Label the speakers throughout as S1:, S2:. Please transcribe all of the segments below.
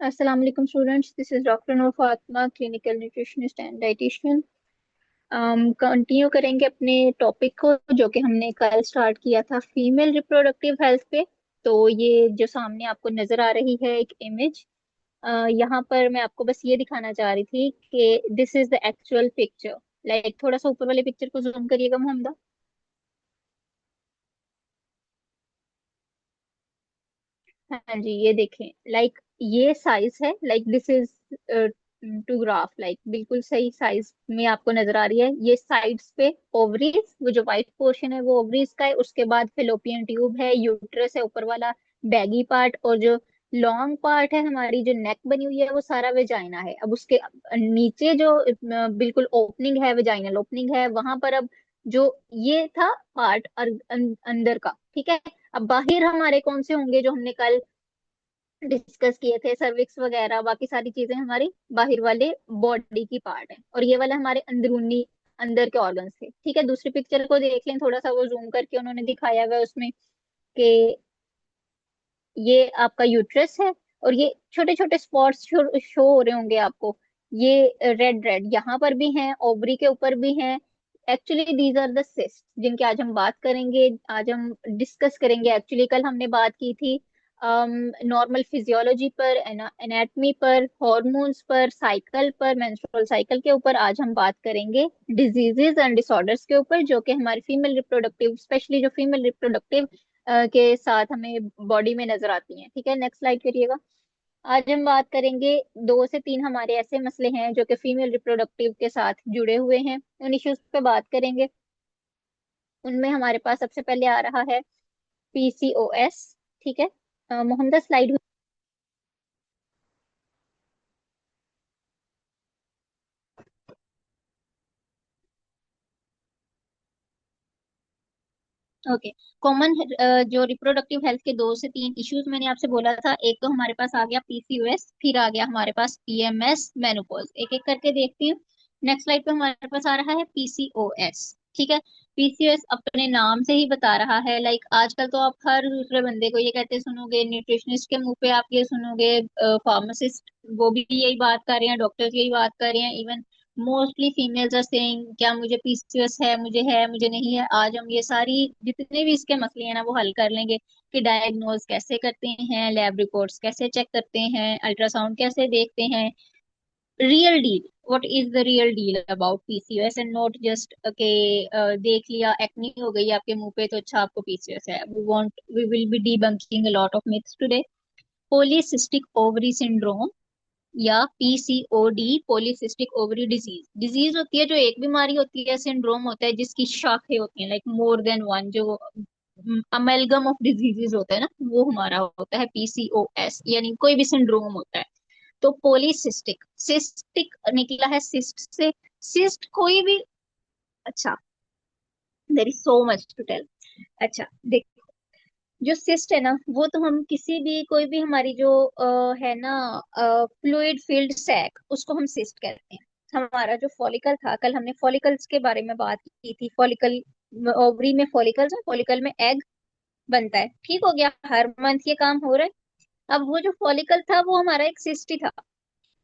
S1: अस्सलाम वालेकुम students, this is doctor Noor Fatima, clinical nutritionist and dietitian. Continue करेंगे अपने टॉपिक को जो कि हमने कल स्टार्ट किया था, फीमेल रिप्रोडक्टिव हेल्थ पे। तो ये जो सामने आपको नजर आ रही है एक इमेज, यहाँ पर मैं आपको बस ये दिखाना चाह रही थी कि this is the actual picture. Like थोड़ा सा ऊपर वाले पिक्चर को जूम करिएगा मोहम्मदा। हाँ जी, ये देखें। लाइक ये साइज है, like this is to graph, like बिल्कुल सही साइज में आपको नजर आ रही है। ये साइड्स पे ओवरीज, वो जो वाइट पोर्शन है वो ओवरीज का है। उसके बाद फेलोपियन ट्यूब है, यूट्रस है ऊपर वाला, बैगी पार्ट, और जो लॉन्ग पार्ट है, हमारी जो नेक बनी हुई है, वो सारा वेजाइना है। अब उसके नीचे जो बिल्कुल ओपनिंग है, वेजाइनल ओपनिंग है, वहां पर अब जो ये था पार्ट अंदर का, ठीक है। अब बाहर हमारे कौन से होंगे जो हमने कल डिस्कस किए थे, सर्विक्स वगैरह, बाकी सारी चीजें हमारी बाहर वाले बॉडी की पार्ट है, और ये वाले हमारे अंदरूनी अंदर के ऑर्गन्स थे, ठीक है। दूसरी पिक्चर को देख लें थोड़ा सा, वो जूम करके उन्होंने दिखाया हुआ है उसमें कि ये आपका यूट्रस है, और ये छोटे छोटे स्पॉट्स शो हो रहे होंगे आपको। ये रेड रेड यहाँ पर भी हैं, ओवरी के ऊपर भी हैं। Actually these are the cyst जिनकी आज हम बात करेंगे, आज हम डिस्कस करेंगे। एक्चुअली कल हमने बात की थी नॉर्मल फिजियोलॉजी पर, एनाटमी पर, हॉर्मोन्स पर, साइकिल पर, मेंस्ट्रुअल साइकिल के ऊपर। आज हम बात करेंगे डिजीजेज एंड डिसऑर्डर्स के ऊपर, जो कि हमारी फीमेल रिप्रोडक्टिव, स्पेशली जो फीमेल रिप्रोडक्टिव के साथ हमें बॉडी में नजर आती हैं, ठीक है। नेक्स्ट स्लाइड करिएगा। आज हम बात करेंगे, दो से तीन हमारे ऐसे मसले हैं जो कि फीमेल रिप्रोडक्टिव के साथ जुड़े हुए हैं, उन इश्यूज पे बात करेंगे। उनमें हमारे पास सबसे पहले आ रहा है पीसीओएस, ठीक है। मोहम्मद स्लाइड। ओके। कॉमन जो रिप्रोडक्टिव हेल्थ के दो से तीन इश्यूज मैंने आपसे बोला था, एक तो हमारे पास आ गया पीसीओएस, फिर आ गया हमारे पास पीएमएस, मेनोपॉज। एक एक करके देखती हूँ। नेक्स्ट स्लाइड पे हमारे पास आ रहा है पीसीओएस, ठीक है। पीसीओएस अपने नाम से ही बता रहा है, लाइक आजकल तो आप हर दूसरे बंदे को ये कहते सुनोगे, न्यूट्रिशनिस्ट के मुंह पे आप ये सुनोगे, फार्मासिस्ट वो भी यही बात कर रहे हैं, डॉक्टर्स यही बात कर रहे हैं, even mostly females are saying क्या मुझे पीसीओएस है, मुझे नहीं है। आज हम ये सारी जितने भी इसके मसले हैं ना वो हल कर लेंगे, कि डायग्नोज कैसे करते हैं, लैब रिपोर्ट्स कैसे चेक करते हैं, अल्ट्रासाउंड कैसे देखते हैं, real deal, what is the real deal about PCOS, and not just के देख लिया एक्नी हो गई आपके मुंह पे तो अच्छा आपको पीसीओएस है। We will be debunking a lot of myths today. Polycystic ovary syndrome या PCOD, polycystic ovary disease, disease होती है जो एक बीमारी होती है, सिंड्रोम होता है जिसकी शाखें होती हैं, लाइक मोर देन वन, जो अमेलगम ऑफ डिजीजेस होता है ना, वो हमारा होता है पीसीओएस, यानी कोई भी सिंड्रोम होता है। तो पॉलीसिस्टिक, सिस्टिक निकला है सिस्ट से, सिस्ट कोई भी। अच्छा, there is so much to tell. अच्छा, जो सिस्ट है ना, वो तो हम किसी भी, कोई भी हमारी जो है ना फ्लूइड फिल्ड सैक, उसको हम सिस्ट कहते हैं। हमारा जो फॉलिकल था, कल हमने फॉलिकल्स के बारे में बात की थी। फॉलिकल, ओवरी में फॉलिकल्स है, फॉलिकल में एग बनता है, ठीक हो गया, हर मंथ ये काम हो रहा है। अब वो जो फॉलिकल था वो हमारा एक सिस्ट ही था।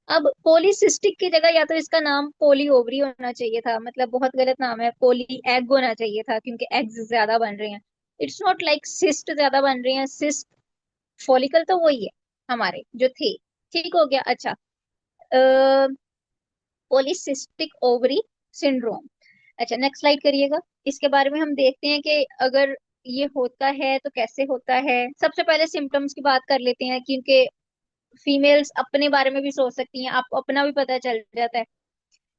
S1: अब पॉलीसिस्टिक की जगह या तो इसका नाम पोली ओवरी होना चाहिए था, मतलब बहुत गलत नाम है, पोली एग होना चाहिए था क्योंकि एग्स ज्यादा बन रहे हैं। इट्स नॉट लाइक सिस्ट ज्यादा बन रहे हैं, सिस्ट, फॉलिकल तो वही है हमारे जो थे, ठीक हो गया। अच्छा, पॉलीसिस्टिक ओवरी सिंड्रोम। अच्छा, नेक्स्ट स्लाइड करिएगा। इसके बारे में हम देखते हैं कि अगर ये होता है तो कैसे होता है। सबसे पहले सिम्टम्स की बात कर लेते हैं, क्योंकि फीमेल्स अपने बारे में भी सोच सकती हैं, आपको अपना भी पता चल जाता है।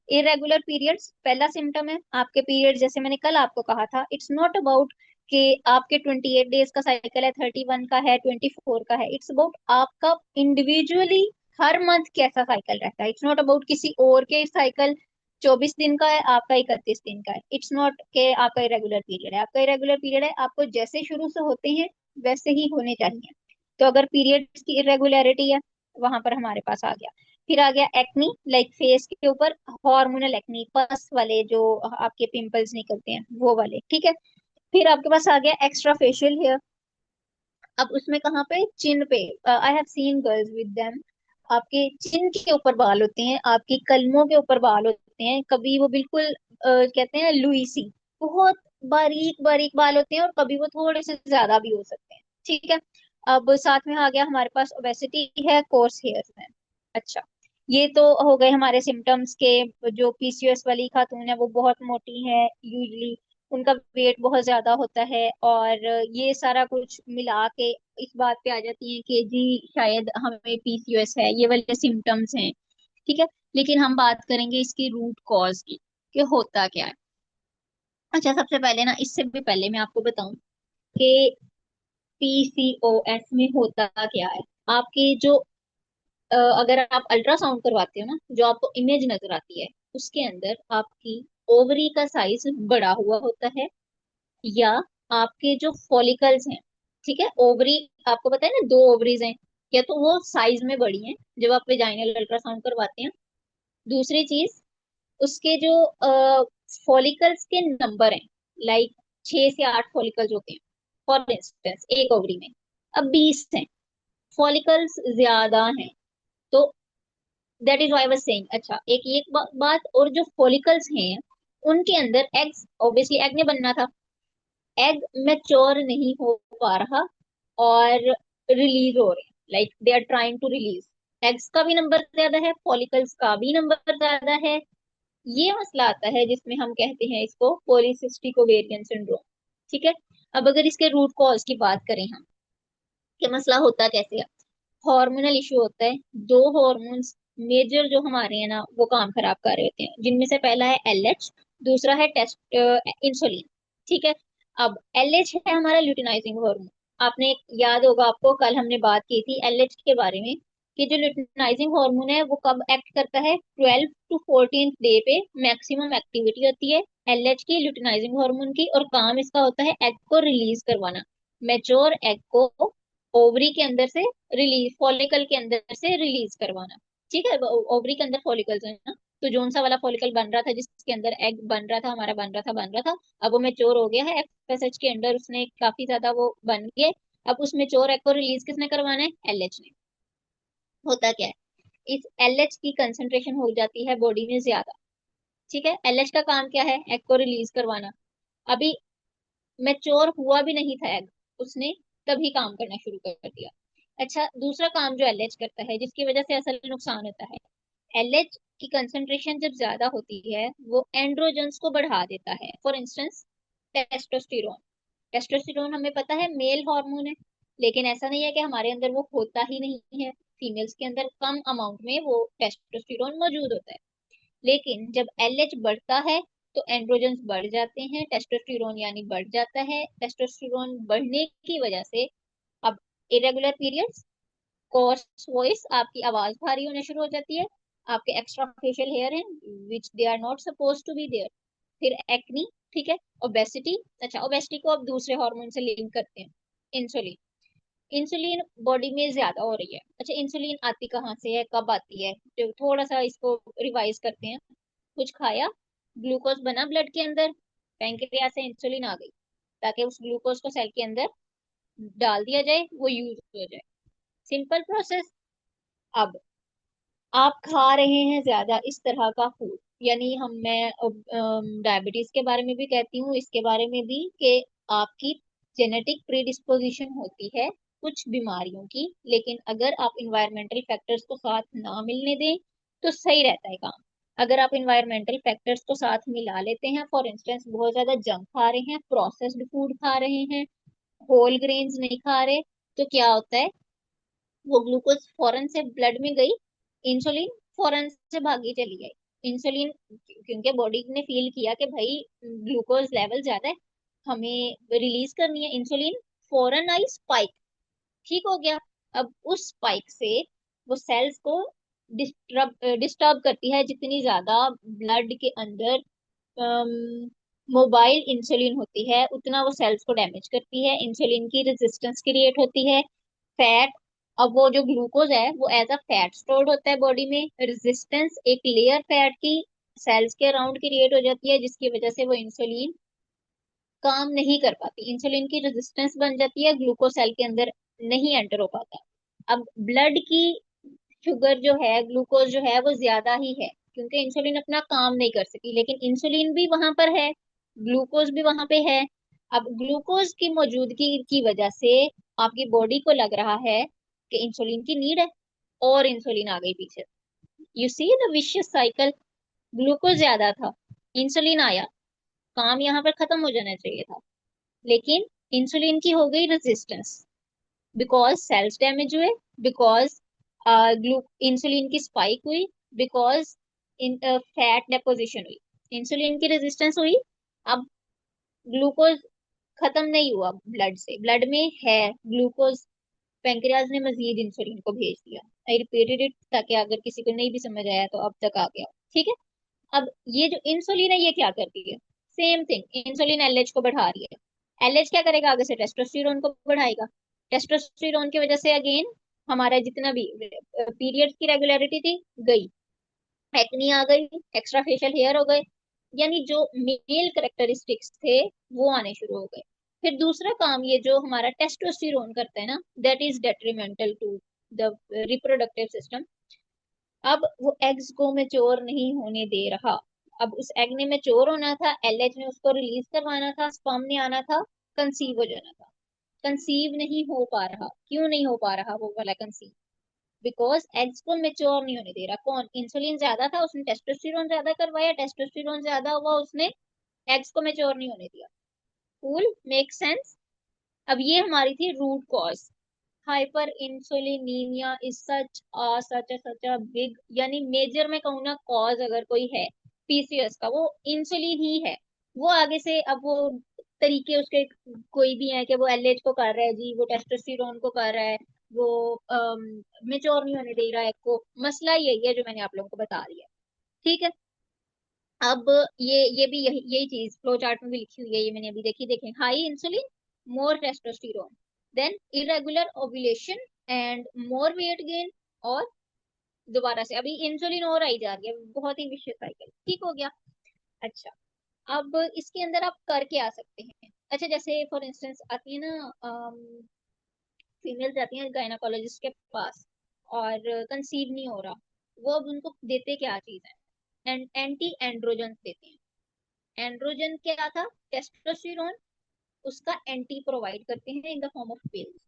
S1: इरेगुलर पीरियड्स पहला सिम्टम है। आपके पीरियड, जैसे मैंने कल आपको कहा था, इट्स नॉट अबाउट कि आपके 28 डेज का साइकिल है, 31 का है, 24 का है। इट्स अबाउट आपका इंडिविजुअली हर मंथ कैसा साइकिल रहता है। इट्स नॉट अबाउट किसी और के साइकिल 24 दिन का है, आपका 31 दिन का है। इट्स नॉट के आपका इरेगुलर पीरियड है, आपका इरेगुलर पीरियड है, आपको जैसे शुरू से होते हैं वैसे ही होने चाहिए। तो अगर पीरियड्स की इरेगुलरिटी है, वहां पर हमारे पास आ गया। फिर आ गया एक्नी, लाइक फेस के ऊपर हार्मोनल एक्नी, पस वाले जो आपके पिंपल्स निकलते हैं वो वाले, ठीक है। फिर आपके पास आ गया एक्स्ट्रा फेशियल हेयर। अब उसमें कहाँ पे, चिन पे। I have seen girls with them, आपके चिन के ऊपर बाल होते हैं, आपकी कलमों के ऊपर बाल होते हैं, कभी वो बिल्कुल कहते हैं लुईसी, बहुत बारीक बारीक बाल होते हैं, और कभी वो थोड़े से ज्यादा भी हो सकते हैं। ठीक है। अब साथ में आ गया हमारे पास ओबेसिटी है, कोर्स हेयर्स है। अच्छा, ये तो हो गए हमारे सिम्टम्स के। जो पीसीओएस वाली खातून है वो बहुत मोटी है यूजली, उनका वेट बहुत ज्यादा होता है, और ये सारा कुछ मिला के इस बात पे आ जाती है कि जी शायद हमें पीसीओएस है, ये वाले सिम्टम्स हैं। ठीक है। लेकिन हम बात करेंगे इसकी रूट कॉज की, कि होता क्या है। अच्छा, सबसे पहले ना, इससे भी पहले मैं आपको बताऊं कि पीसीओएस में होता क्या है। आपकी जो अगर आप अल्ट्रासाउंड करवाते हो ना, जो आपको इमेज नजर आती है, उसके अंदर आपकी ओवरी का साइज बड़ा हुआ होता है, या आपके जो फॉलिकल्स हैं, ठीक है, ओवरी, आपको पता है ना, दो ओवरीज हैं, या तो वो साइज में बड़ी हैं जब आप वेजाइनल अल्ट्रासाउंड करवाते हैं। दूसरी चीज, उसके जो फॉलिकल्स के नंबर हैं, लाइक 6 से 8 फॉलिकल्स होते हैं फॉर इंस्टेंस एक ओवरी में, अब 20 हैं, फॉलिकल्स ज्यादा हैं, तो that is why I was saying. अच्छा, एक ये बात, और जो फॉलिकल्स हैं उनके अंदर एग्स, ऑब्वियसली एग ने बनना था, एग मैच्योर नहीं हो पा रहा, और रिलीज हो रहे हैं, like they are trying to release. Eggs का भी नंबर ज्यादा है, फॉलिकल्स का भी नंबर ज्यादा है, ये मसला आता है जिसमें हम कहते हैं इसको पॉलीसिस्टिक ओवेरियन सिंड्रोम। ठीक है। अब अगर इसके रूट कॉज की बात करें हम, कि मसला होता कैसे है, हार्मोनल इशू होता है। दो हॉर्मोन्स मेजर जो हमारे हैं ना, वो काम खराब कर रहे होते हैं, जिनमें से पहला है एलएच, दूसरा है टेस्ट इंसुलिन। ठीक है। अब एलएच है हमारा ल्यूटिनाइजिंग हार्मोन। आपने, याद होगा आपको, कल हमने बात की थी एलएच के बारे में, कि जो ल्यूटिनाइजिंग हार्मोन है वो कब एक्ट करता है, 12 to 14th डे पे मैक्सिमम एक्टिविटी होती है एलएच की, ल्यूटिनाइजिंग हार्मोन की, और काम इसका होता है एग को रिलीज करवाना, मेच्योर एग को ओवरी के अंदर से रिलीज, फॉलिकल के अंदर से रिलीज करवाना। ठीक है। ओवरी के अंदर फॉलिकल्स है ना, तो जोन सा वाला फॉलिकल बन रहा था जिसके अंदर एग बन रहा था हमारा, बन रहा था, अब वो मेच्योर हो गया है एफएसएच के अंदर, उसने काफी ज्यादा वो बन गए। अब उस मेच्योर एग को रिलीज किसने करवाना है, एलएच ने। होता क्या है, इस एलएच की कंसेंट्रेशन हो जाती है बॉडी में ज्यादा। ठीक है। एलएच का काम क्या है, एग को रिलीज करवाना। अभी मेच्योर हुआ भी नहीं था एग, उसने तभी काम करना शुरू कर दिया। अच्छा, दूसरा काम जो एलएच करता है जिसकी वजह से असल नुकसान होता है, एलएच की कंसंट्रेशन जब ज्यादा होती है वो एंड्रोजन्स को बढ़ा देता है, फॉर इंस्टेंस टेस्टोस्टेरोन। टेस्टोस्टेरोन हमें पता है मेल हार्मोन है, लेकिन ऐसा नहीं है कि हमारे अंदर वो होता ही नहीं है, फीमेल्स के अंदर कम अमाउंट में वो टेस्टोस्टेरोन मौजूद होता है। लेकिन जब एलएच बढ़ता है तो एंड्रोजन्स बढ़ जाते हैं, टेस्टोस्टेरोन यानी बढ़ जाता है। टेस्टोस्टेरोन बढ़ने की वजह से अब इरेगुलर पीरियड्स, कोर्स वॉइस, आपकी आवाज भारी होना शुरू हो जाती है, आपके एक्स्ट्रा फेशियल हेयर हैं which they are not suppose to be there, फिर एक्नी। ठीक है। ओबेसिटी। अच्छा, ओबेसिटी को अब दूसरे हार्मोन से लिंक करते हैं, इंसुलिन। इंसुलिन बॉडी में ज्यादा हो रही है। अच्छा, इंसुलिन आती कहाँ से है, कब आती है, तो थोड़ा सा इसको रिवाइज करते हैं। कुछ खाया, ग्लूकोज बना ब्लड के अंदर, पैंक्रियास से इंसुलिन आ गई, ताकि उस ग्लूकोज को सेल के अंदर डाल दिया जाए, वो यूज हो जाए। Simple process. अब आप खा रहे हैं ज्यादा इस तरह का फूड, यानी मैं डायबिटीज के बारे में भी कहती हूँ, इसके बारे में भी, कि आपकी जेनेटिक प्रीडिस्पोजिशन होती है कुछ बीमारियों की, लेकिन अगर आप इन्वायरमेंटल फैक्टर्स को साथ ना मिलने दें तो सही रहता है काम। अगर आप इन्वायरमेंटल फैक्टर्स को साथ मिला लेते हैं, फॉर इंस्टेंस बहुत ज्यादा जंक खा रहे हैं, प्रोसेस्ड फूड खा रहे हैं, होल ग्रेन्स नहीं खा रहे, तो क्या होता है, वो ग्लूकोज फौरन से ब्लड में गई, इंसुलिन फौरन से भागी चली गई। इंसुलिन, क्योंकि बॉडी ने फील किया कि भाई ग्लूकोज लेवल ज्यादा है, हमें रिलीज करनी है इंसुलिन, फौरन आई स्पाइक, ठीक हो गया। अब उस स्पाइक से वो सेल्स को डिस्टर्ब करती है, जितनी ज्यादा ब्लड के अंदर मोबाइल इंसुलिन होती है उतना वो सेल्स को डैमेज करती है, इंसुलिन की रेजिस्टेंस क्रिएट होती है, फैट। अब वो जो ग्लूकोज है वो एज अ फैट स्टोर्ड होता है बॉडी में, रेजिस्टेंस, एक लेयर फैट की सेल्स के अराउंड क्रिएट हो जाती है, जिसकी वजह से वो इंसुलिन काम नहीं कर पाती, इंसुलिन की रेजिस्टेंस बन जाती है, ग्लूकोज सेल के अंदर नहीं एंटर हो पाता। अब ब्लड की शुगर जो है, ग्लूकोज जो है वो ज्यादा ही है, क्योंकि इंसुलिन अपना काम नहीं कर सकी, लेकिन इंसुलिन भी वहां पर है, ग्लूकोज भी वहां पे है। अब ग्लूकोज की मौजूदगी की वजह से आपकी बॉडी को लग रहा है कि इंसुलिन की नीड है, और इंसुलिन आ गई पीछे। You see the vicious cycle. Glucose ज्यादा था, इंसुलिन आया, काम यहाँ पर खत्म हो जाना चाहिए था, लेकिन इंसुलिन की हो गई रेजिस्टेंस, बिकॉज सेल्स डैमेज हुए, बिकॉज इंसुलिन की स्पाइक हुई, बिकॉज फैट डेपोजिशन हुई, इंसुलिन की रेजिस्टेंस हुई। अब ग्लूकोज खत्म नहीं हुआ ब्लड से, ब्लड में है ग्लूकोज, पेंक्रियाज ने मजीद इंसुलिन को भेज दिया। आई रिपीटेड इट ताकि अगर किसी को नहीं भी समझ आया तो अब तक आ गया, ठीक है। अब ये जो इंसुलिन है ये क्या करती है, सेम थिंग, इंसुलिन एलएच को बढ़ा रही है, एलएच क्या करेगा आगे से, टेस्टोस्टेरोन को बढ़ाएगा, टेस्टोस्टेरोन की वजह से अगेन हमारा जितना भी पीरियड्स की रेगुलरिटी थी गई, एक्नी आ गई, एक्स्ट्रा फेशियल हेयर हो गए, यानी जो मेल करेक्टरिस्टिक्स थे वो आने शुरू हो गए। फिर दूसरा काम ये जो हमारा टेस्टोस्टेरोन करता है ना, that is detrimental to the reproductive system. अब वो एग्स को मेच्योर नहीं होने दे रहा। अब उस एग ने मेच्योर होना था, एलएच ने उसको रिलीज करवाना था, स्पर्म ने आना था, कंसीव हो जाना था, कंसीव नहीं हो पा रहा। क्यों नहीं हो पा रहा वो वाला कंसीव? बिकॉज एग्स को मेच्योर नहीं होने दे रहा। कौन? इंसुलिन ज्यादा था, उसने टेस्टोस्टेरोन ज्यादा करवाया, टेस्टोस्टेरोन ज्यादा हुआ, उसने एग्स को मेच्योर नहीं होने दिया। Cool, make sense. अब ये हमारी थी root cause. Hyperinsulinaemia is such a big, यानी मेजर में कहूँ ना कॉज अगर कोई है पीसीओएस का, वो इंसुलिन ही है। वो आगे से अब वो तरीके उसके कोई भी है कि वो एलएच को कर रहा है जी, वो टेस्टोस्टेरोन को कर रहा है, वो मेच्योर नहीं होने दे रहा है को, मसला यही है जो मैंने आप लोगों को बता दिया, ठीक है। अब ये भी यही चीज फ्लो चार्ट में भी लिखी हुई है, ये मैंने अभी देखी, देखें, high insulin, more testosterone, then irregular ovulation and more weight gain, और दोबारा से अभी इंसुलिन और आई जा रही है, बहुत ही विशियस साइकिल, ठीक हो गया। अच्छा, अब इसके अंदर आप कर क्या आ सकते हैं? अच्छा, जैसे फॉर इंस्टेंस आती है ना, फीमेल जाती हैं गायनाकोलॉजिस्ट के पास और कंसीव नहीं हो रहा, वो अब उनको देते क्या चीज है, एंटी एंड्रोजन देते हैं। एंड्रोजन क्या था? टेस्टोस्टेरोन, उसका एंटी प्रोवाइड करते हैं in the form of pills.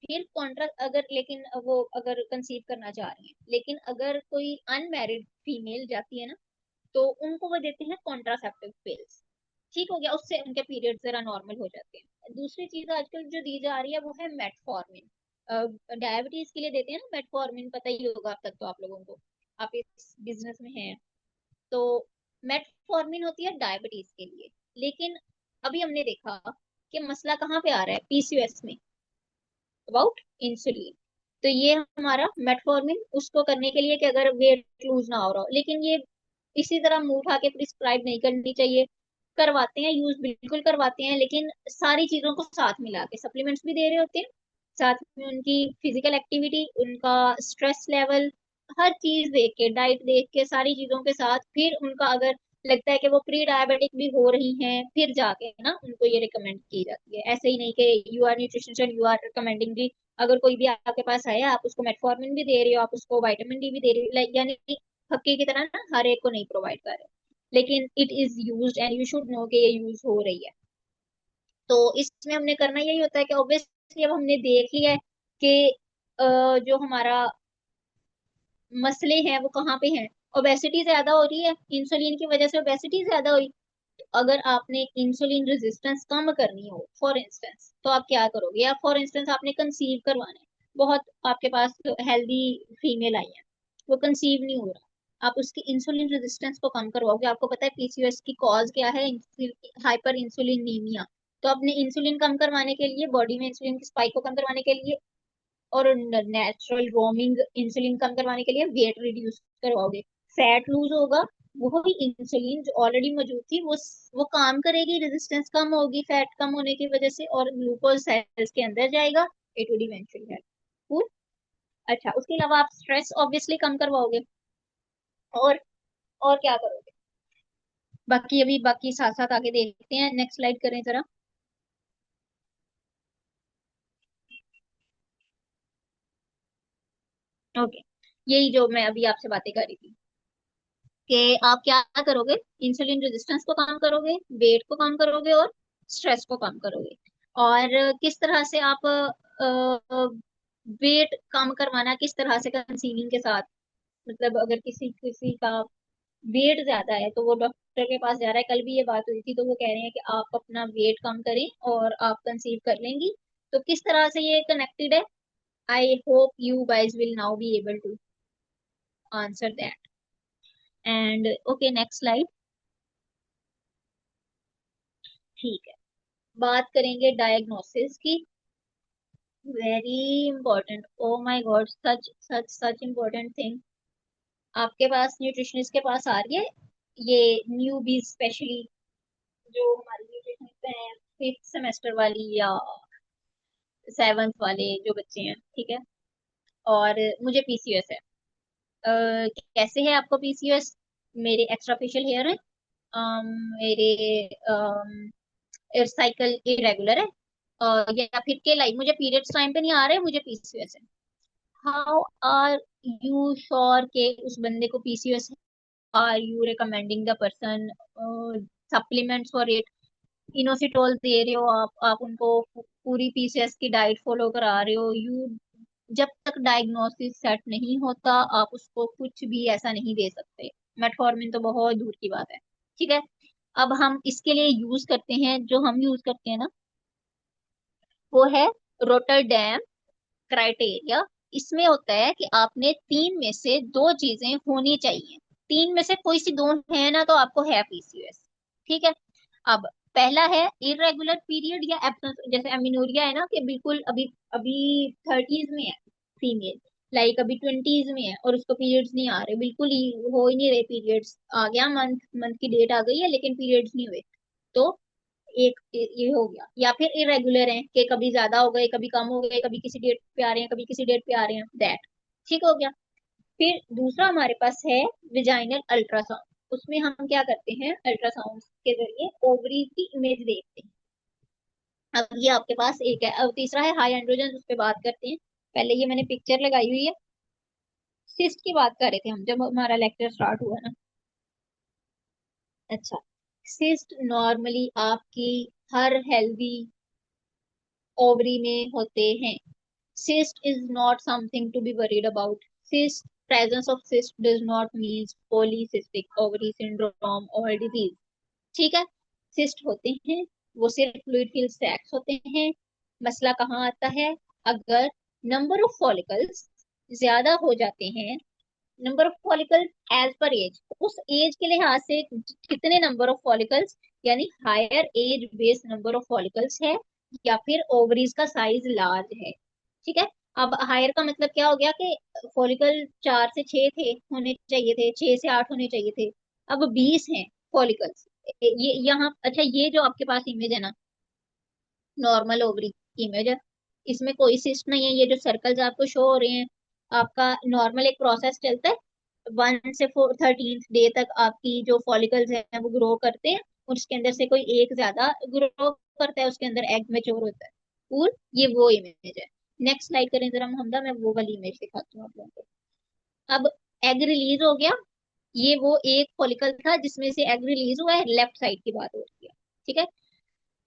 S1: फिर कॉन्ट्रा, अगर लेकिन वो अगर कंसीव करना चाह रही है, लेकिन अगर कोई अनमैरिड फीमेल जाती है ना, तो उनको वो देते हैं कॉन्ट्रासेप्टिव पिल्स, ठीक हो गया, उससे उनके पीरियड जरा नॉर्मल हो जाते हैं। दूसरी चीज आजकल जो दी जा रही है वो है मेटफॉर्मिन, डायबिटीज के लिए देते हैं ना मेटफॉर्मिन, पता ही होगा अब तक तो आप लोगों को, आप इस बिजनेस में हैं तो। मेटफॉर्मिन होती है डायबिटीज के लिए, लेकिन अभी हमने देखा कि मसला कहाँ पे आ रहा है पीसीओएस में, अबाउट इंसुलिन। तो ये हमारा मेटफॉर्मिन उसको करने के लिए कि अगर वेट लूज ना हो रहा हो, लेकिन ये इसी तरह मुंह उठा के प्रिस्क्राइब नहीं करनी चाहिए, करवाते हैं यूज, बिल्कुल करवाते हैं, लेकिन सारी चीजों को साथ मिला के सप्लीमेंट्स भी दे रहे होते हैं, साथ में उनकी फिजिकल एक्टिविटी, उनका स्ट्रेस लेवल, हर चीज देख के, डाइट देख के, सारी चीजों के साथ, फिर उनका अगर लगता है कि वो प्री डायबिटिक भी हो रही हैं, फिर जाके ना उनको ये रिकमेंड की जाती है। ऐसे ही नहीं कि you are nutritionist, you are recommending जी, अगर कोई भी आपके पास है, आप उसको मेटफॉर्मिन भी दे रहे हो, आप उसको विटामिन डी भी दे रहे हो, लाइक यानी फक्के की तरह ना हर एक को नहीं प्रोवाइड कर रहे, लेकिन it is used and you should know कि ये यूज हो रही है। तो इसमें हमने करना यही होता है कि ऑब्वियसली अब हमने देख लिया है कि जो हमारा मसले हैं वो कहाँ पे हैं। ओबेसिटी ज्यादा हो रही है, इंसुलिन की वजह से ओबेसिटी ज्यादा हुई। अगर आपने इंसुलिन रेजिस्टेंस कम करनी हो फॉर इंस्टेंस, तो आप क्या करोगे? या फॉर इंस्टेंस आपने कंसीव करवाना है, बहुत आपके पास हेल्दी फीमेल आई है, वो कंसीव नहीं हो रहा, आप उसकी इंसुलिन रेजिस्टेंस को कम करवाओगे। आपको पता है पीसीओएस की कॉज क्या है? हाइपर इंसुलिनीमिया। तो अपने इंसुलिन कम करवाने के लिए, बॉडी में इंसुलिन की स्पाइक को कम करवाने के लिए, और नेचुरल रोमिंग इंसुलिन कम करवाने के लिए वेट रिड्यूस करवाओगे, फैट लूज होगा, वो भी इंसुलिन जो ऑलरेडी मौजूद थी वो काम करेगी, रेजिस्टेंस कम होगी फैट कम होने की वजह से, और ग्लूकोज सेल्स के अंदर जाएगा, it will eventually help. Cool. अच्छा, उसके अलावा आप स्ट्रेस ऑब्वियसली कम करवाओगे, और क्या करोगे? बाकी अभी बाकी साथ साथ आगे देखते हैं, नेक्स्ट स्लाइड करें जरा। ओके, यही जो मैं अभी आपसे बातें कर रही थी कि आप क्या करोगे, इंसुलिन रेजिस्टेंस को कम करोगे, वेट को कम करोगे और स्ट्रेस को कम करोगे। और किस तरह से आप वेट कम करवाना, किस तरह से कंसीलिंग के साथ, मतलब अगर किसी किसी का वेट ज्यादा है तो वो डॉक्टर के पास जा रहा है, कल भी ये बात हुई थी, तो वो कह रहे हैं कि आप अपना वेट कम करें और आप कंसीव कर लेंगी। तो किस तरह से ये कनेक्टेड है, I hope you guys will now be able to answer that. And okay, next slide. ठीक है, बात करेंगे डायग्नोसिस की। Very important, oh my god, such such such important thing. आपके पास न्यूट्रिशनिस्ट के पास आ रही है ये न्यूबी, स्पेशली जो हमारी न्यूट्रिशनिस्ट है फिफ्थ सेमेस्टर वाली या सेवन्थ वाले जो बच्चे हैं, ठीक है। और मुझे पीसीओएस है। कैसे है आपको पीसीओएस? मेरे एक्स्ट्रा फेशियल हेयर है, मेरे साइकिल इरेगुलर है, या फिर के लाइक मुझे पीरियड्स टाइम पे नहीं आ रहे, मुझे पीसीओएस है। हाउ आर यू श्योर के उस बंदे को PCOS? Are you recommending the person supplements for it? Inositol दे रहे हो आप उनको, पूरी पीसीएस की डाइट फॉलो करा रहे हो यू। जब तक डायग्नोसिस सेट नहीं होता आप उसको कुछ भी ऐसा नहीं दे सकते। मेटफॉर्मिन तो बहुत दूर की बात है, ठीक है। अब हम इसके लिए यूज करते हैं, जो हम यूज करते हैं ना, वो है रोटरडैम क्राइटेरिया। इसमें होता है कि आपने तीन में से दो चीजें होनी चाहिए। तीन में से कोई सी दो है ना, तो आपको है पीसीओएस, ठीक है। अब पहला है इरेगुलर पीरियड या एब्सेंस, जैसे एमिनोरिया है ना, कि बिल्कुल अभी अभी थर्टीज में है फीमेल, लाइक अभी ट्वेंटीज में है और उसको पीरियड्स नहीं आ रहे, बिल्कुल ही हो ही नहीं रहे पीरियड्स, आ गया मंथ, मंथ की डेट आ गई है लेकिन पीरियड्स नहीं हुए। तो एक ये हो गया। या फिर इरेगुलर है कि कभी ज्यादा हो गए, कभी कम हो गए, कभी किसी डेट पे आ रहे हैं, कभी किसी डेट पे आ रहे हैं, दैट ठीक हो गया। फिर दूसरा हमारे पास है विजाइनल अल्ट्रासाउंड। उसमें हम क्या करते हैं, अल्ट्रासाउंड के जरिए ओवरीज की इमेज देखते हैं। अब ये आपके पास एक है। अब तीसरा है हाई एंड्रोजन, उस पर बात करते हैं। पहले ये मैंने पिक्चर लगाई हुई है। सिस्ट की बात कर रहे थे हम जब हमारा लेक्चर स्टार्ट हुआ ना। अच्छा, सिस्ट नॉर्मली आपकी हर हेल्दी ओवरी में होते हैं। Cyst is not something to be worried about. Presence of cyst does not mean polycystic ovary syndrome or disease. ठीक है, सिस्ट होते हैं, वो सिर्फ फ्लूइड फिल्ड सैक्स होते हैं। मसला कहाँ आता है, अगर नंबर ऑफ फॉलिकल्स ज्यादा हो जाते हैं। नंबर ऑफ फॉलिकल्स एज पर एज, उस एज के लिहाज से कितने नंबर ऑफ फॉलिकल्स, यानी higher age based number of follicles है, या फिर ओवरीज का साइज लार्ज है, ठीक है। अब हायर का मतलब क्या हो गया कि फॉलिकल 4 से 6 थे, होने चाहिए थे, 6 से 8 होने चाहिए थे, अब 20 हैं फॉलिकल्स। ये यहाँ, अच्छा ये जो आपके पास इमेज है ना, नॉर्मल ओवरी की इमेज है, इसमें कोई सिस्ट नहीं है। ये जो सर्कल्स आपको शो हो रहे हैं, आपका नॉर्मल एक प्रोसेस चलता है, 1 से 13 डे तक आपकी जो फॉलिकल्स हैं वो ग्रो करते हैं, और उसके अंदर से कोई एक ज्यादा ग्रो करता है, उसके अंदर एग मेच्योर होता है। और ये वो इमेज है। नेक्स्ट स्लाइड करें जरा हमदा, मैं वो वाली इमेज दिखाती हूँ आप लोगों को। अब एग रिलीज हो गया, ये वो एक फॉलिकल था जिसमें से एग रिलीज हुआ है, लेफ्ट साइड की बात हो रही है, ठीक है।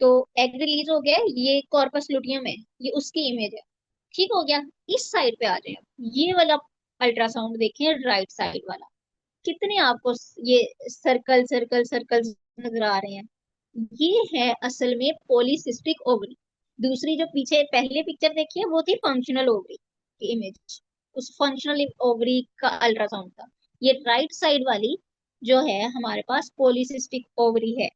S1: तो एग रिलीज हो गया, ये कॉर्पस लुटियम है, ये उसकी इमेज है, ठीक हो गया। इस साइड पे आ जाए, ये वाला अल्ट्रासाउंड देखें, राइट साइड वाला, कितने आपको ये सर्कल सर्कल सर्कल नजर आ रहे हैं, ये है असल में पॉलीसिस्टिक ओवरी। दूसरी जो पीछे पहले पिक्चर देखी है वो थी फंक्शनल ओवरी की इमेज, उस फंक्शनल ओवरी का अल्ट्रासाउंड था। ये राइट साइड वाली जो है हमारे पास पॉलीसिस्टिक ओवरी है।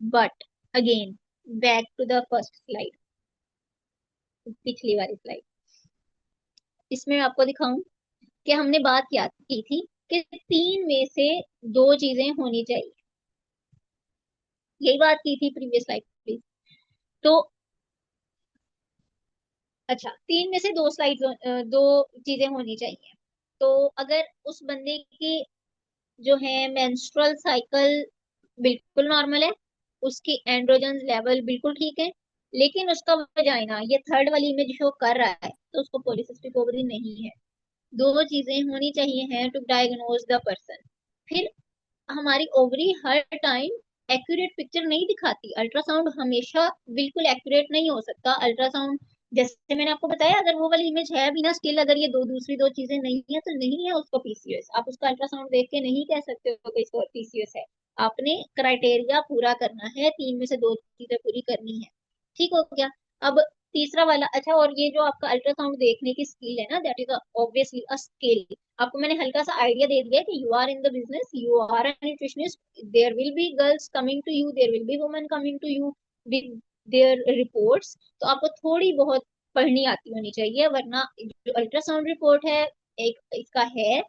S1: But again, back to the first slide, पिछली वाली स्लाइड। इसमें मैं आपको दिखाऊं कि हमने बात क्या की थी कि तीन में से दो चीजें होनी चाहिए, यही बात की थी प्रीवियस स्लाइड प्लीज। तो अच्छा, तीन में से दो स्लाइड, दो चीजें होनी चाहिए। तो अगर उस बंदे की जो है मेंस्ट्रुअल साइकिल बिल्कुल नॉर्मल है, उसकी एंड्रोजन लेवल बिल्कुल ठीक है, लेकिन उसका वजाइना ये थर्ड वाली इमेज शो कर रहा है, तो उसको पॉलीसिस्टिक ओवरी नहीं है। दो चीजें होनी चाहिए हैं टू डायग्नोज द पर्सन। फिर हमारी ओवरी हर टाइम एक्यूरेट पिक्चर नहीं दिखाती। अल्ट्रासाउंड हमेशा बिल्कुल एक्यूरेट नहीं हो सकता। अल्ट्रासाउंड जैसे मैंने आपको बताया, अगर वो वाली इमेज है भी ना, स्टिल अगर ये दूसरी दो चीजें नहीं है तो नहीं है उसको पीसीओएस। आप उसका अल्ट्रासाउंड देख के नहीं कह सकते हो कि इसको पीसीओएस है। आपने क्राइटेरिया पूरा करना है, तीन में से दो चीजें पूरी करनी है। ठीक हो गया। अब तीसरा वाला, अच्छा, और ये जो आपका अल्ट्रासाउंड देखने की स्किल है ना, that is obviously a skill. आपको मैंने हल्का सा आइडिया दे दिया कि you are in the business, you are a nutritionist, there will be girls coming to you, there will be women coming to you with their reports. तो आपको थोड़ी बहुत पढ़नी आती होनी चाहिए, वरना जो अल्ट्रासाउंड रिपोर्ट है, एक इसका है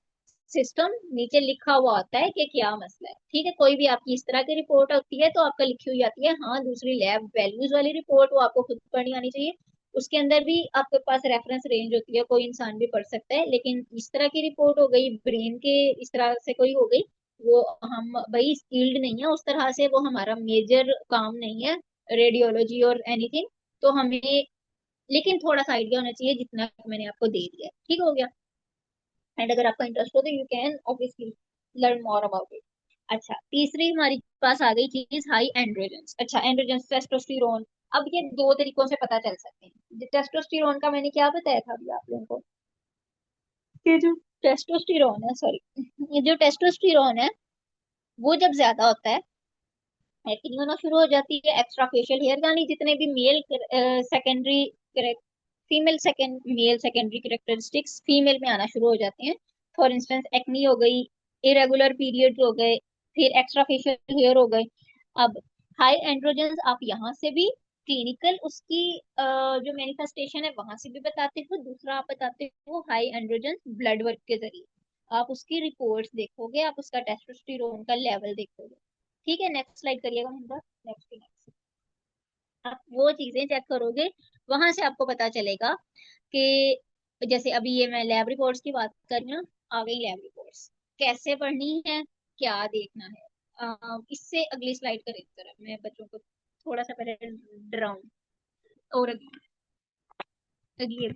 S1: सिस्टम, नीचे लिखा हुआ होता है कि क्या मसला है। ठीक है, कोई भी आपकी इस तरह की रिपोर्ट होती है तो आपका लिखी हुई आती है। हाँ, दूसरी लैब वैल्यूज वाली रिपोर्ट वो आपको खुद पढ़नी आनी चाहिए। उसके अंदर भी आपके पास रेफरेंस रेंज होती है, कोई इंसान भी पढ़ सकता है। लेकिन इस तरह की रिपोर्ट हो गई ब्रेन के, इस तरह से कोई हो गई, वो हम भाई स्किल्ड नहीं है उस तरह से, वो हमारा मेजर काम नहीं है, रेडियोलॉजी और एनीथिंग। तो हमें लेकिन थोड़ा सा आइडिया होना चाहिए, जितना मैंने आपको दे दिया है। ठीक हो गया। एंड अगर आपका इंटरेस्ट हो तो you can obviously learn more about it. अच्छा, तीसरी हमारी पास आ गई चीज, हाई एंड्रोजन्स। अच्छा, एंड्रोजन्स, टेस्टोस्टेरोन। अब ये दो तरीकों से पता चल सकते हैं। टेस्टोस्टेरोन का मैंने क्या बताया था अभी आप लोगों को, कि जो टेस्टोस्टेरोन है, सॉरी, ये जो टेस्टोस्टेरोन है वो जब ज्यादा होता है, एक्ने होना शुरू हो जाती है, एक्स्ट्रा फेशियल हेयर, यानी जितने भी male secondary, female second, male secondary characteristics female में आना शुरू हो जाते हैं। फॉर इंस्टेंस एक्नी हो गई, इरेगुलर पीरियड हो गए, फिर एक्स्ट्रा फेशियल हेयर हो गए। अब हाई एंड्रोजन्स आप यहाँ से भी क्लिनिकल उसकी जो मैनिफेस्टेशन है वहां से भी बताते हो। दूसरा आप बताते हो हाई एंड्रोजन्स ब्लड वर्क के जरिए, आप उसकी रिपोर्ट्स देखोगे, आप उसका टेस्टोस्टेरोन का लेवल देखोगे। ठीक है, नेक्स्ट स्लाइड करिएगा महिंद्रा। नेक्स्ट, आप वो चीजें चेक करोगे, वहां से आपको पता चलेगा कि जैसे अभी ये मैं लैब रिपोर्ट्स की बात कर रही हूँ, आ गई लैब रिपोर्ट्स, कैसे पढ़नी है, क्या देखना है। इससे अगली स्लाइड करें जरा, मैं बच्चों को थोड़ा सा पहले डराऊं। और अगली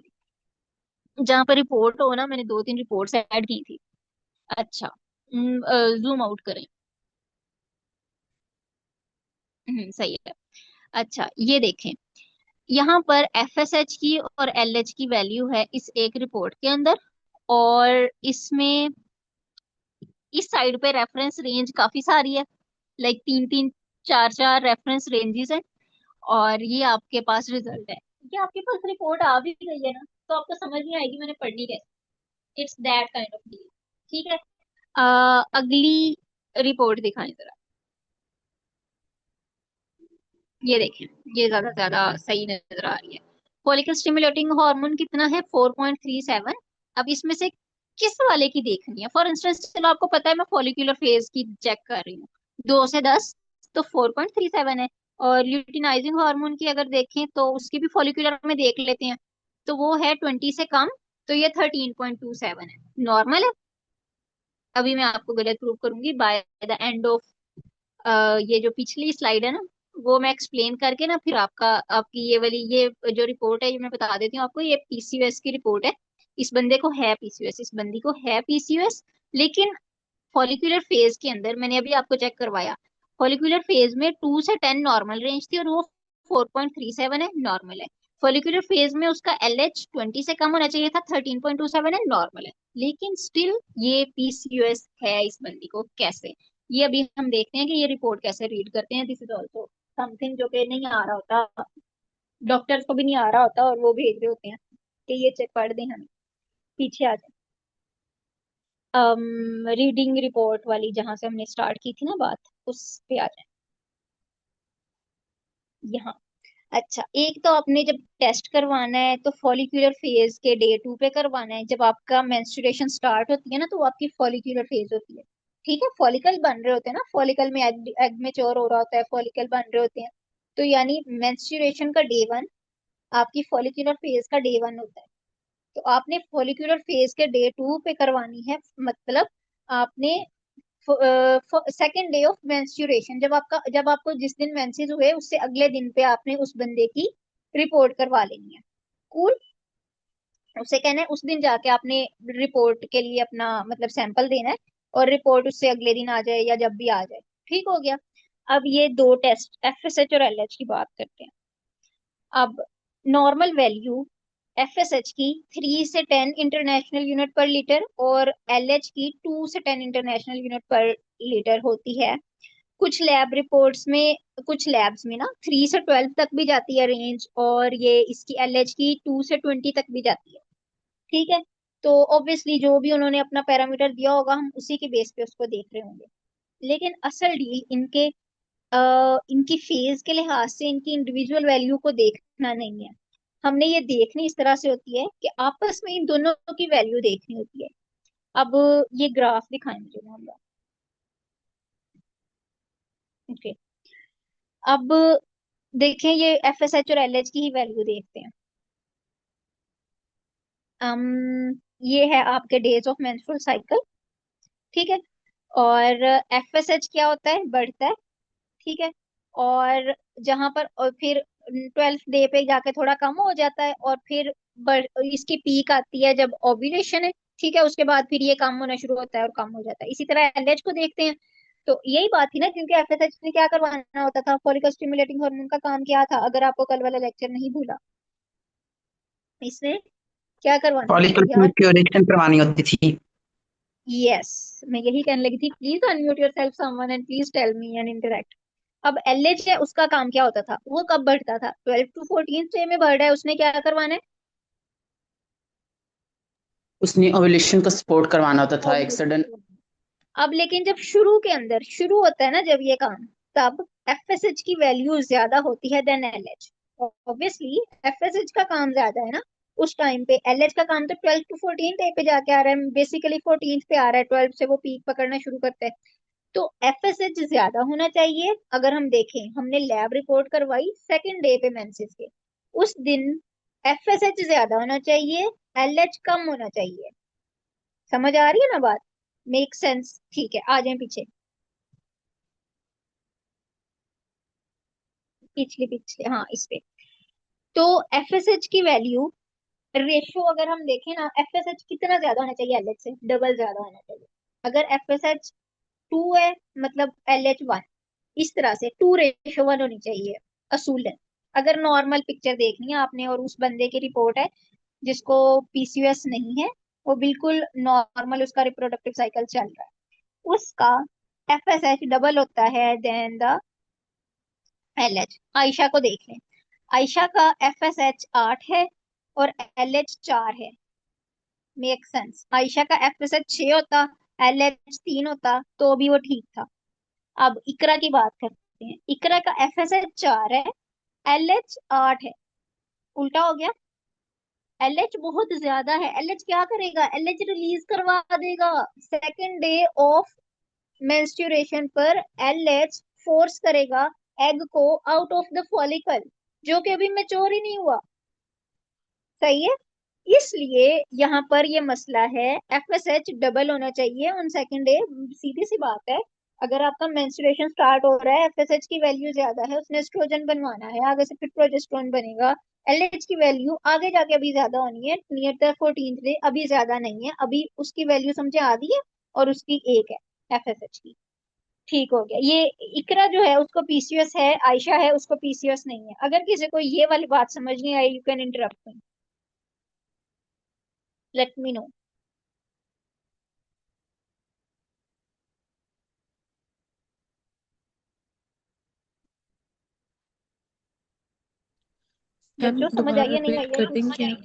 S1: जहाँ पर रिपोर्ट हो ना, मैंने दो तीन रिपोर्ट्स ऐड की थी। अच्छा, जूम आउट करें। सही है। अच्छा, ये देखें, यहाँ पर एफएसएच की और एलएच की वैल्यू है इस एक रिपोर्ट के अंदर। और इसमें इस साइड पे रेफरेंस रेंज काफी सारी है, लाइक तीन तीन चार चार रेफरेंस रेंजेस है। और ये आपके पास रिजल्ट है, ये आपके पास रिपोर्ट आ भी गई है ना, तो आपको समझ नहीं आएगी मैंने पढ़नी कैसे। It's that kind of deal. ठीक है। अगली रिपोर्ट दिखाएं जरा। ये देखें, ये ज्यादा सही नजर आ रही है। फॉलिकल स्टिमुलेटिंग हार्मोन कितना है, 4.37। अब इसमें से किस वाले की देखनी है। फॉर इंस्टेंस, चलो आपको पता है मैं फॉलिकुलर फेज की चेक कर रही हूँ, 2 से 10, तो 4.37 है। और ल्यूटिनाइजिंग हार्मोन की अगर देखें तो उसकी भी फॉलिकुलर में देख लेते हैं, तो वो है 20 से कम, तो ये 13.27 है, नॉर्मल है। अभी मैं आपको गलत प्रूव करूंगी बाय द एंड ऑफ ये जो पिछली स्लाइड है ना, वो मैं एक्सप्लेन करके ना, फिर आपका आपकी ये वाली ये जो रिपोर्ट है, ये मैं बता देती हूँ आपको, ये पीसीओएस की रिपोर्ट है। इस बंदे को है पीसीओएस, इस बंदी को है पीसीओएस। लेकिन फॉलिकुलर फेज के अंदर मैंने अभी आपको चेक करवाया, फॉलिकुलर फेज में 2 से 10 नॉर्मल रेंज थी, और वो 4.37 है, नॉर्मल है। फॉलिकुलर फेज में उसका एलएच 20 से कम होना चाहिए था, 13.27 है, नॉर्मल है। लेकिन स्टिल ये पीसीओएस है इस बंदी को, कैसे, ये अभी हम देखते हैं कि ये रिपोर्ट कैसे रीड करते हैं। दिस इज ऑल्सो समथिंग जो कि नहीं आ रहा होता, डॉक्टर्स को भी नहीं आ रहा होता, और वो भेज रहे होते हैं कि ये चेक पढ़ दें हमें। पीछे आ रीडिंग रिपोर्ट वाली जहां से हमने स्टार्ट की थी ना बात, उस पे आ जाए यहाँ। अच्छा, एक तो आपने जब टेस्ट करवाना है तो फॉलिक्यूलर फेज के डे 2 पे करवाना है। जब आपका मेंस्ट्रुएशन स्टार्ट होती है ना, तो वो आपकी फॉलिक्यूलर फेज होती है। ठीक है, फॉलिकल बन रहे होते हैं ना, फॉलिकल में एग मेच्योर हो रहा होता है, फॉलिकल बन रहे होते हैं। तो यानी मेंस्ट्रुएशन का डे 1 आपकी फॉलिक्यूलर फेज का डे 1 होता है। तो आपने फॉलिक्यूलर फेज के डे 2 पे करवानी है, मतलब आपने सेकेंड डे ऑफ मेंस्ट्रुएशन, जब आपको जिस दिन मेंसेस हुए उससे अगले दिन पे आपने उस बंदे की रिपोर्ट करवा लेनी है। कूल। उसे कहना है उस दिन जाके आपने रिपोर्ट के लिए अपना मतलब सैंपल देना है, और रिपोर्ट उससे अगले दिन आ जाए या जब भी आ जाए। ठीक हो गया। अब ये दो टेस्ट एफएसएच और एलएच की बात करते हैं। अब नॉर्मल वैल्यू एफएसएच की 3 से 10 इंटरनेशनल यूनिट पर लीटर और एलएच की 2 से 10 इंटरनेशनल यूनिट पर लीटर होती है। कुछ लैब रिपोर्ट्स में, कुछ लैब्स में ना 3 से 12 तक भी जाती है रेंज, और ये इसकी एलएच की 2 से 20 तक भी जाती है। ठीक है। तो ऑब्वियसली जो भी उन्होंने अपना पैरामीटर दिया होगा हम उसी के बेस पे उसको देख रहे होंगे। लेकिन असल डील इनकी फेज के लिहाज से इनकी इंडिविजुअल वैल्यू को देखना नहीं है। हमने ये देखनी इस तरह से होती है कि आपस में इन दोनों की वैल्यू देखनी होती है। अब ये ग्राफ दिखाएं मुझे मोहम्मद। ओके। अब देखें, ये एफएसएच और एलएच की ही वैल्यू देखते हैं। ये है आपके डेज ऑफ मेंस्ट्रुअल साइकिल। ठीक है। और एफएसएच क्या होता है, बढ़ता है। ठीक है। और जहां पर और फिर 12th डे पे जाके थोड़ा कम हो जाता है, और फिर इसकी पीक आती है जब ओव्यूलेशन है। ठीक है। उसके बाद फिर ये कम होना शुरू होता है और कम हो जाता है। इसी तरह एलएच को देखते हैं। तो यही बात थी ना, क्योंकि एफएसएच ने क्या करवाना होता था, फॉलिकल स्टिमुलेटिंग हार्मोन का काम क्या था, अगर आपको कल वाला लेक्चर नहीं भूला, इसने क्या करवाना था
S2: फॉलिकल
S1: याद?
S2: मैच्योरेशन करवानी होती थी।
S1: यस, मैं यही कहने लगी थी, please unmute yourself someone and please tell me and interact. अब एलएच है, उसका काम क्या होता था, वो कब बढ़ता था, 12 to 14 डे में बढ़ रहा है, उसने क्या करवाना है?
S2: उसने ओव्यूलेशन को सपोर्ट करवाना होता था एक
S1: ओव्यूलेशन
S2: सडन।
S1: करवाना है। अब लेकिन जब शुरू के अंदर शुरू होता है ना जब ये काम, तब एफएसएच की वैल्यू ज्यादा होती है देन एलएच। ऑब्वियसली एफएसएच का काम ज्यादा है ना उस टाइम पे। एलएच का काम तो 12 to 14 डे पे जाके आ रहा है, बेसिकली 14th पे आ रहा है, 12 से वो पीक पकड़ना शुरू करता है। तो एफएसएच ज्यादा होना चाहिए। अगर हम देखें, हमने लैब रिपोर्ट करवाई 2nd डे पे मेंसेस के, उस दिन एफएसएच ज्यादा होना चाहिए, एलएच कम होना चाहिए। समझ आ रही है ना बात? Make sense? ठीक है, आ जाए पीछे, पिछले पिछले, हाँ इस पे। तो एफएसएच की वैल्यू रेशियो अगर हम देखें ना, एफएसएच कितना ज्यादा होना चाहिए, एलएच से डबल ज्यादा होना चाहिए। अगर एफएसएच 2 है, मतलब एलएच 1, इस तरह से 2:1 होनी चाहिए असूलन। अगर नॉर्मल पिक्चर देखनी है आपने और उस बंदे की रिपोर्ट है जिसको पीसीओएस नहीं है, वो बिल्कुल नॉर्मल उसका रिप्रोडक्टिव साइकिल चल रहा है, उसका एफएसएच डबल होता है देन द एलएच। आयशा को देख लें, आयशा का एफएसएच 8 है और एलएच 4 है। Make sense? आयशा का एफएसएच 6 होता, एलएच 3 होता, तो भी वो ठीक था। अब इकरा की बात करते हैं। इकरा का एफएसएच 4 है, एलएच 8 है। उल्टा हो गया। एलएच बहुत ज्यादा है, एलएच क्या करेगा, एलएच रिलीज करवा देगा 2nd डे ऑफ मेंस्ट्रुएशन पर। एलएच फोर्स करेगा एग को आउट ऑफ द फॉलिकल, जो कि अभी मैच्योर ही नहीं हुआ। सही है। इसलिए यहाँ पर ये मसला है, एफएसएच डबल होना चाहिए ऑन 2nd डे। सीधी सी बात है, अगर आपका मेंस्ट्रुएशन स्टार्ट हो रहा है, एफएसएच की वैल्यू ज्यादा है, उसने एस्ट्रोजन बनवाना है, आगे से फिर प्रोजेस्टेरोन बनेगा, एलएच की वैल्यू आगे जाके अभी ज्यादा होनी है, नियर द 14th डे, अभी ज्यादा नहीं है, अभी उसकी वैल्यू समझे आधी है और उसकी 1 है एफएसएच की। ठीक हो गया। ये इकरा जो है उसको पीसीओएस है, आयशा है उसको पीसीओएस नहीं है। अगर किसी को ये वाली बात समझ नहीं आई, you can interrupt me, let me know.
S3: Ma'am
S1: बच्चों समझ
S3: दोबारा
S1: आई है नहीं आई
S3: रिपीट
S1: है
S3: कर
S1: कुछ?
S3: देंगे क्या?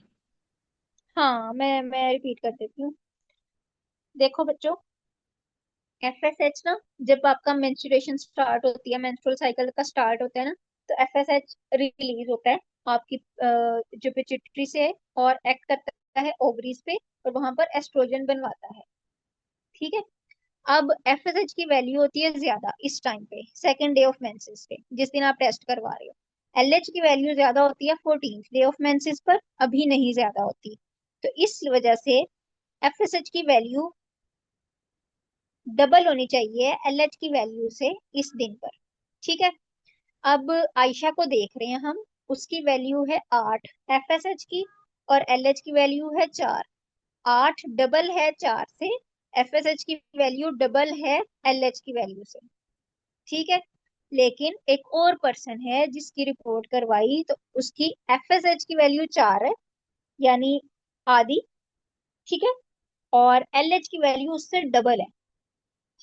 S1: हाँ, मैं रिपीट कर देती हूँ। देखो बच्चों, एफएसएच ना, जब आपका मेंस्ट्रुएशन स्टार्ट होती है, मेंस्ट्रुअल साइकिल का स्टार्ट होता है ना, तो एफएसएच रिलीज होता है आपकी जो पिट्यूटरी से, और एक्ट करता है ओवरीज पे, और वहां पर एस्ट्रोजन बनवाता है। ठीक है। अब एफएसएच की वैल्यू होती है ज्यादा इस टाइम पे, 2nd डे ऑफ मेंसेस पे, जिस दिन आप टेस्ट करवा रहे हो। एलएच की वैल्यू ज्यादा होती है 14th डे ऑफ मेंसेस पर, अभी नहीं ज्यादा होती। तो इस वजह से एफएसएच की वैल्यू डबल होनी चाहिए एलएच की वैल्यू से इस दिन पर। ठीक है। अब आयशा को देख रहे हैं हम, उसकी वैल्यू है 8 एफएसएच की, और एलएच की वैल्यू है 4। 8 डबल है 4 से, एफएसएच की वैल्यू डबल है एलएच की वैल्यू से। ठीक है। लेकिन एक और पर्सन है जिसकी रिपोर्ट करवाई, तो उसकी एफएसएच की वैल्यू 4 है, यानी आधी। ठीक है। और एलएच की वैल्यू उससे डबल है।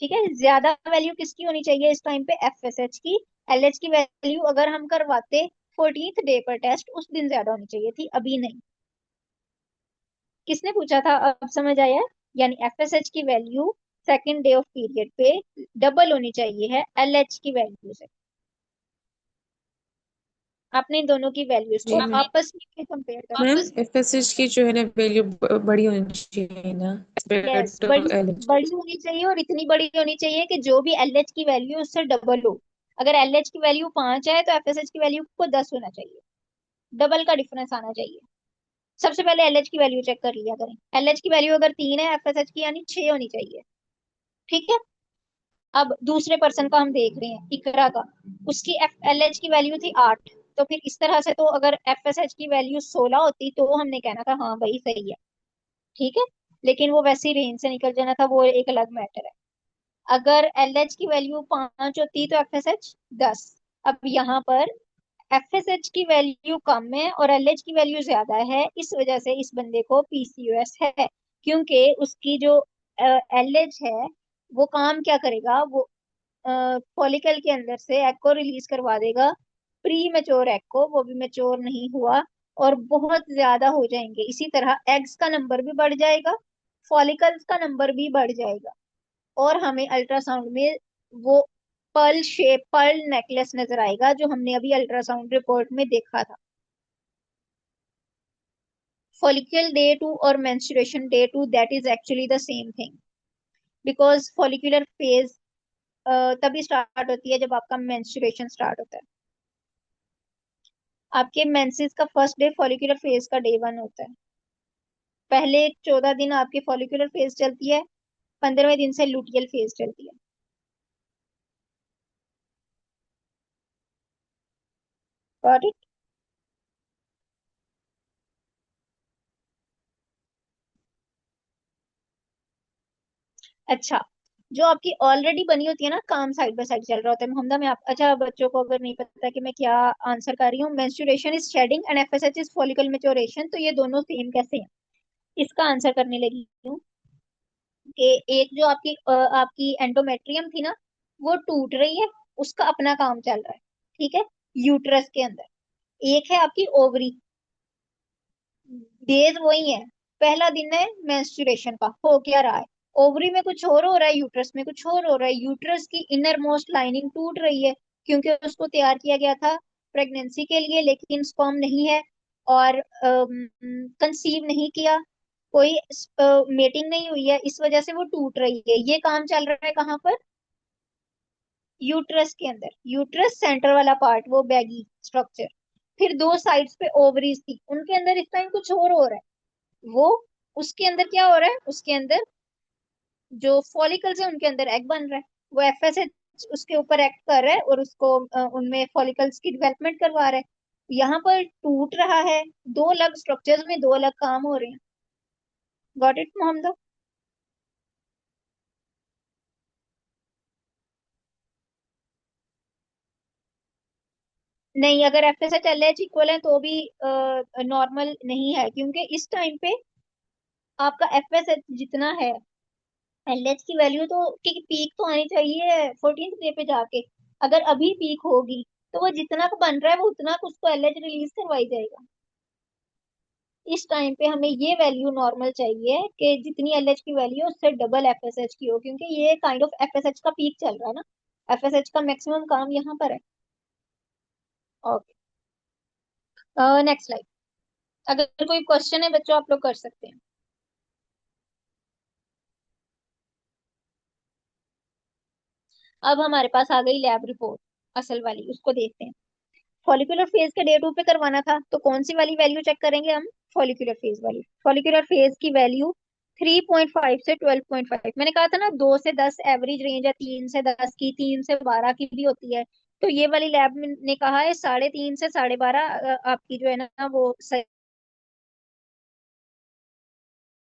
S1: ठीक है। ज्यादा वैल्यू किसकी होनी चाहिए इस टाइम पे? एफएसएच की। एलएच की वैल्यू अगर हम करवाते 14th डे पर टेस्ट, उस दिन ज्यादा होनी चाहिए थी, अभी नहीं। किसने पूछा था? अब समझ आया? यानी एफएसएच की value second day of period पे डबल होनी चाहिए है एलएच की वैल्यू से। आपने इन दोनों की वैल्यूज को
S3: जी मैम।
S1: आपस में कंपेयर करना
S3: मैम
S1: है।
S3: एफएसएच की जो है ना वैल्यू बड़ी होनी चाहिए ना,
S1: यस,
S3: compared to
S1: बड़ी
S3: LH।
S1: बड़ी होनी चाहिए, और इतनी बड़ी होनी चाहिए कि जो भी एलएच की वैल्यू उससे डबल हो। अगर एलएच की वैल्यू 5 है तो एफएसएच की वैल्यू को 10 होना चाहिए। डबल का डिफरेंस आना चाहिए। सबसे पहले एलएच की वैल्यू चेक कर लिया करें। एलएच की वैल्यू अगर 3 है, एफएसएच की यानी 6 होनी चाहिए। ठीक है। अब दूसरे पर्सन का हम देख रहे हैं, इकरा का। उसकी एलएच की वैल्यू थी 8। तो फिर इस तरह से तो अगर एफएसएच की वैल्यू 16 होती तो हमने कहना था हाँ भाई सही है। ठीक है। लेकिन वो वैसी रेंज से निकल जाना था, वो एक अलग मैटर है। अगर एलएच की वैल्यू 5 होती तो एफएसएच 10। अब यहाँ पर एफएसएच की वैल्यू कम है और एलएच की वैल्यू ज्यादा है, इस वजह से इस बंदे को पीसीओएस है। क्योंकि उसकी जो एलएच है, वो काम क्या करेगा? वो फॉलिकल के अंदर से एग को रिलीज करवा देगा, प्री मेच्योर एग को, वो भी मेच्योर नहीं हुआ, और बहुत ज्यादा हो जाएंगे। इसी तरह एग्स का नंबर भी बढ़ जाएगा, फॉलिकल्स का नंबर भी बढ़ जाएगा, और हमें अल्ट्रासाउंड में वो पर्ल नेकलेस नजर आएगा, जो हमने अभी अल्ट्रासाउंड रिपोर्ट में देखा था। फॉलिक्यूल डे 2 और menstruation day 2, that is actually the same thing, because follicular phase तभी स्टार्ट होती है जब आपका मेंस्ट्रुएशन स्टार्ट होता है। आपके मेंसेस का फर्स्ट डे फॉलिकुलर फेज का डे 1 होता है। पहले 14 दिन आपकी फॉलिकुलर फेज चलती है, 15वें दिन से लुटियल फेज चलती है। Got it? अच्छा। जो आपकी ऑलरेडी बनी होती है ना, काम साइड बाय साइड चल रहा होता है। मोहम्मदा में आप, अच्छा बच्चों को अगर नहीं पता कि मैं क्या आंसर कर रही हूँ, menstruation is shedding and FSH is follicle maturation, तो ये दोनों सेम कैसे हैं? इसका आंसर करने लगी हूँ कि एक जो आपकी एंडोमेट्रियम थी ना, वो टूट रही है, उसका अपना काम चल रहा है। ठीक है। यूट्रस के अंदर। एक है आपकी ओवरी। डेज वही है। पहला दिन है मेंस्ट्रुएशन का, हो क्या रहा है? ओवरी में कुछ और हो रहा है, यूट्रस में कुछ और हो रहा है। यूट्रस की इनर मोस्ट लाइनिंग टूट रही है, क्योंकि उसको तैयार किया गया था प्रेगनेंसी के लिए, लेकिन स्पर्म नहीं है, और कंसीव नहीं किया, कोई मेटिंग नहीं हुई है, इस वजह से वो टूट रही है। ये काम चल रहा है कहाँ पर? यूट्रस के अंदर। यूट्रस सेंटर वाला पार्ट, वो बैगी स्ट्रक्चर। फिर दो साइड्स पे ओवरीज थी, उनके अंदर इस टाइम कुछ और हो रहा है। वो, उसके अंदर क्या हो रहा है? उसके अंदर जो फॉलिकल्स है उनके अंदर एग बन रहा है। वो एफएसएच उसके ऊपर एक्ट कर रहा है और उसको उनमें फॉलिकल्स की डेवलपमेंट करवा रहा है। यहाँ पर टूट रहा है, दो अलग स्ट्रक्चर्स में दो अलग काम हो रहे हैं। Got it Mohammed? नहीं, अगर एफएसएच एलएच इक्वल है तो भी नॉर्मल नहीं है, क्योंकि इस टाइम पे आपका एफएसएच जितना है, एलएच की वैल्यू तो ठीक पीक तो आनी चाहिए 14th डे पे जाके। अगर अभी पीक होगी तो वो जितना का बन रहा है वो उतना उसको एलएच रिलीज करवाई जाएगा। इस टाइम पे हमें ये वैल्यू नॉर्मल चाहिए कि जितनी एलएच की वैल्यू है उससे डबल एफएसएच की हो, क्योंकि ये काइंड ऑफ एफएसएच का पीक चल रहा है ना। एफएसएच का मैक्सिमम काम यहाँ पर है। ओके। Next slide. अगर कोई क्वेश्चन है बच्चों, आप लोग कर सकते हैं। अब हमारे पास आ गई लैब रिपोर्ट, असल वाली, उसको देखते हैं। फॉलिकुलर फेज के डे 2 पे करवाना था, तो कौन सी वाली वैल्यू चेक करेंगे हम? फॉलिकुलर फेज वाली। फॉलिकुलर फेज की वैल्यू 3.5 से 12.5। मैंने कहा था ना 2 से 10 एवरेज रेंज है, 3 से 10 की, 3 से 12 की भी होती है। तो ये वाली लैब ने कहा है 3.5 से 12.5 आपकी जो है ना वो सही